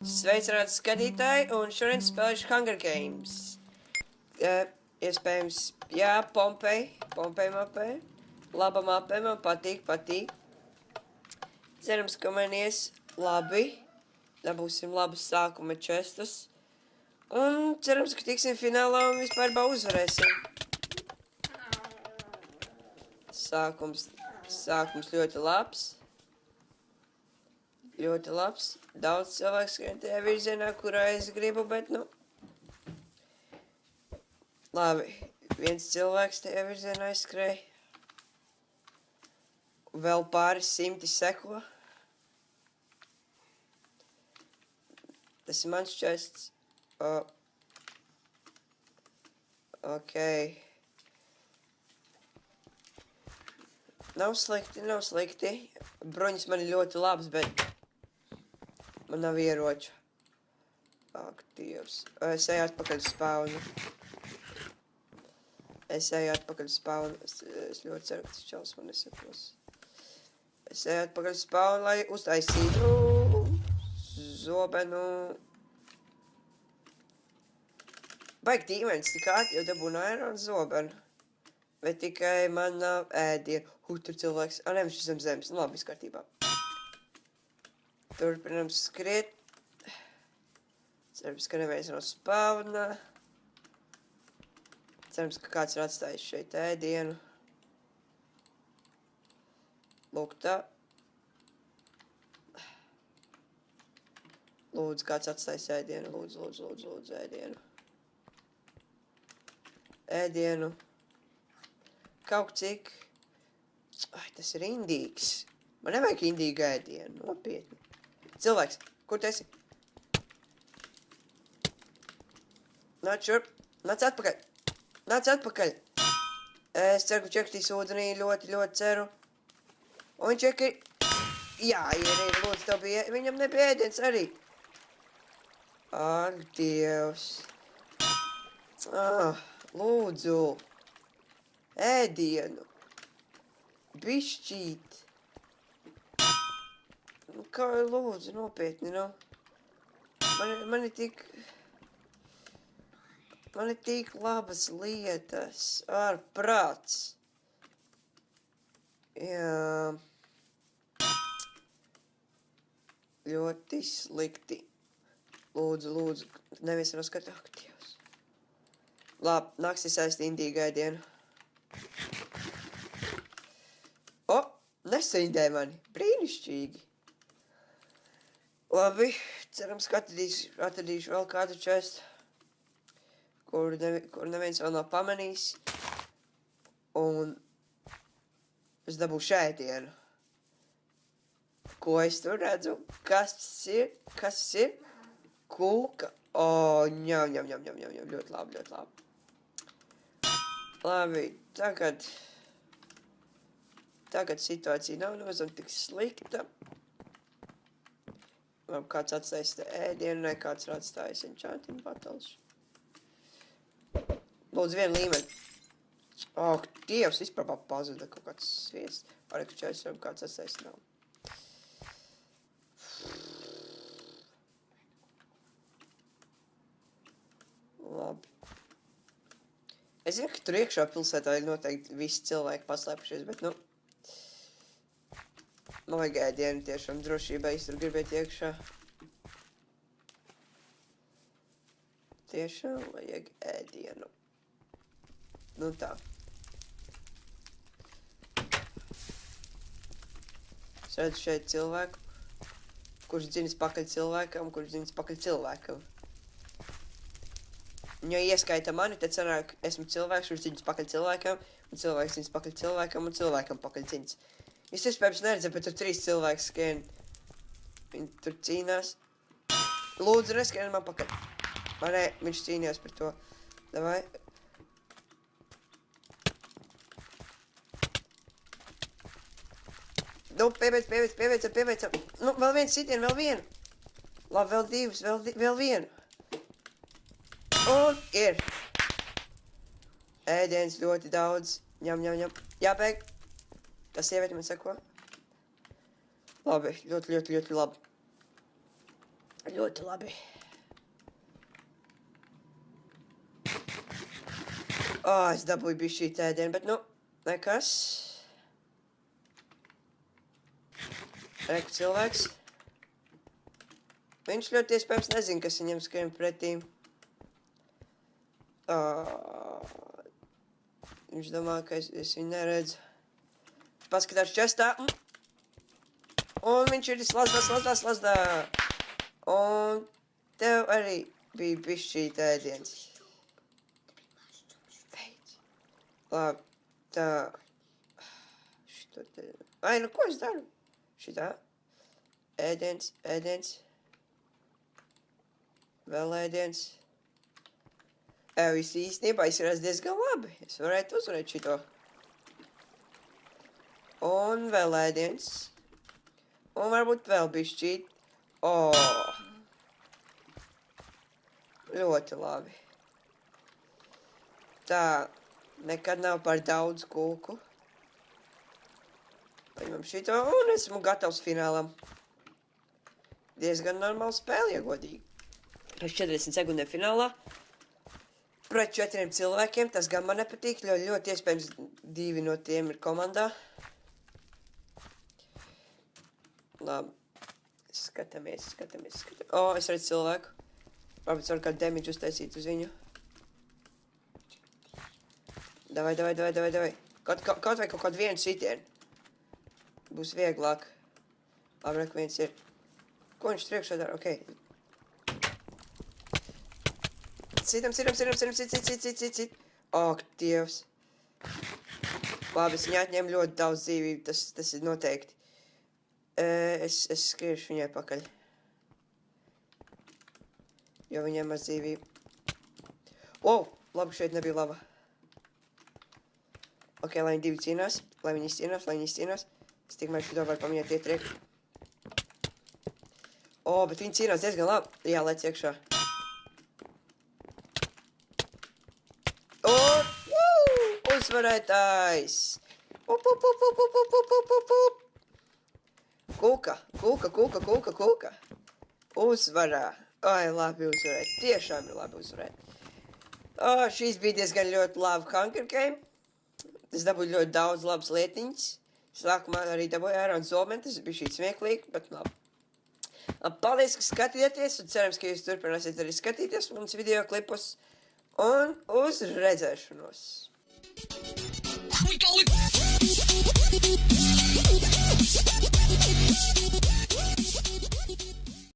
Sveicināti skatītāji, un šodien spēlēšu Hunger Games. Iespējams, jā, Pompei mapē. Laba mapē, man patīk. Cerams, ka man ies labi. Dabūsim labus sākuma čestus. Un cerams, ka tiksim finālā un vispār uzvarēsim. Sākums ļoti labs. Ļoti labs. Daudz cilvēku skrien tajā virzienā, kurā es gribu, bet, labi. Viens cilvēks tajā virzienā aizskrēja. Vēl pāris simti seko. Tas ir mans čests. Ok. Nav slikti. Bruņas man ir ļoti labs, bet man nav ieroču. Ak, Dievs. Es eju atpakaļ uz spawnu. Es ļoti ceru, ka tas čels man nesapros. Es eju atpakaļ uz spawnu, lai uztaisītu zobenu. Baigi tīmenis tik ātri, jo dabūnu aeronu zobenu. Bet tikai man nav ēdienu. Tur cilvēks. Nē, viņš ir zem zemes. Labi, viss kārtībā. Turpinam skriet. Cerams, ka neviens nav spawna. Cerams, ka kāds ir atstājis šeit ēdienu. Lūk tā. Lūdzu, kāds atstājis ēdienu. Lūdzu, ēdienu. Ēdienu. Kaut cik. Ai, tas ir indīgs. Man nevajag indīgu ēdienu. Nopietni. Cilvēks, kur tu esi? Nāc šurp. Nāc atpakaļ. Es ceru, ka čekstīs ūdenī. Ļoti ceru. Un čeki. Jā, ir. Lūdzu, tev bija. Viņam nebija ēdiens arī. Ak, Dievs. Lūdzu. Ēdienu. Bišķīt. Kā, lūdzu, nopietni, Man ir tik labas lietas. Ārprāts. Jā. Ļoti slikti. Lūdzu. Neviens nav skatīt. Ak, Dievs. Labi, nāks saist indīgu ēdienu. Nesaindē mani. Brīnišķīgi. Labi, cerams, ka atradīšu vēl kādu čestu, kur neviens vēl nav pamanījis. Un es dabūšu ēdienu. Ko es tur redzu? Kas tas ir? Kūka. Ņem. Ļoti labi. Labi, Tagad situācija nav nemazam tik slikta. Labi, kāds atstājis te ēdienu, ne kāds ir atstājis enchanting bottles. Lūdzu, vienu līmeni. Ak, Dievs, vispār pazuda kaut kāds sviests. Pārēku čaisam, kāds atstājis nav. Labi. Es zinu, ka tur iekšā pilsētā ir noteikti visi cilvēki paslēpušies, bet, man vajag ēdienu tiešām drošībai, es tur gribētu iekšā. Tiešām vajag ēdienu. Tā. Es redzu šeit cilvēku, kurš dzinas pakaļ cilvēkam. Ja ieskaita mani, tad sanāk, esmu cilvēks, kurš dzinas pakaļ cilvēkam, un cilvēks dzinas pakaļ cilvēkam, un cilvēkam pakaļ dzinas. Es iespējams neredzu, bet tur 3 cilvēki skrien. Viņi tur cīnās. Lūdzu, neskrien man pakaļ. Vai nē, viņš cīnījās par to. Davai. Pieveicam. Vēl viens sitien, vēl vienu. Labi, vēl 2, vēl vienu. Un ir. Ēdienas ļoti daudz. Ņem. Jābeig. Tas sieviete man seko. Labi, ļoti labi. Ļoti labi. Es dabūju bišķīt ēdienu, bet, nekas. Reku cilvēks. Viņš ļoti iespējams nezina, kas viņam skrien pretī. Viņš domā, ka es viņu neredzu. Paskatās čestā. Un viņš ir slazdā. Un tev arī bija bišķīt ēdiens. Labi, tā. Šito te. Ko es daru? Šitā. Ēdiens. Vēl ēdiens. Viss īstenībā izskatās diezgan labi. Es varētu uzvarēt šito. Un vēl ēdiens. Un varbūt vēl bišķīt. Ļoti labi. Tā. Nekad nav par daudz kūku. Paņemam šito un esmu gatavs finālam. Diezgan normāla spēle, ja godīgi. Pēc 40 sekundēm finālā. Pret 4 cilvēkiem, tas gan man nepatīk, ļoti iespējams 2 no tiem ir komandā. Labi. Skatāmies. Es redzu cilvēku. Varbūt var kādu damage uztaisīt uz viņu. Davai. Kaut vai kaut kādu vienu sitienu. Būs vieglāk. Labi, viens ir. Ko viņš priekšā dara? Ok. Citam. Cit. Ak, Dievs. Labi, es viņu atņēmu ļoti daudz dzīvību. Tas ir noteikti. Es skriešu viņai pakaļ. Jo viņai maz dzīvību. Labi, šeit nebija lava. Ok, lai viņi divi cīnās. Lai viņi izcīnās. Es tikmēr šito varu pamanīt ietriek. Bet viņi cīnās diezgan labi. Jā, lec iekšā. Uzvarētājs! Kūka. Uzvarā. Labi uzvarēt. Tiešām ir labi uzvarēt. Šīs bija diezgan ļoti labi Hunger Game. Es dabūju ļoti daudz labas lietiņas. Sākumā arī dabūju Iron Zomen. Tas bija šī smieklīgi, bet labi. Paldies, ka skatījāties, un cerams, ka jūs turpināsiet arī skatīties manas video klipus. Un uz redzēšanos! We go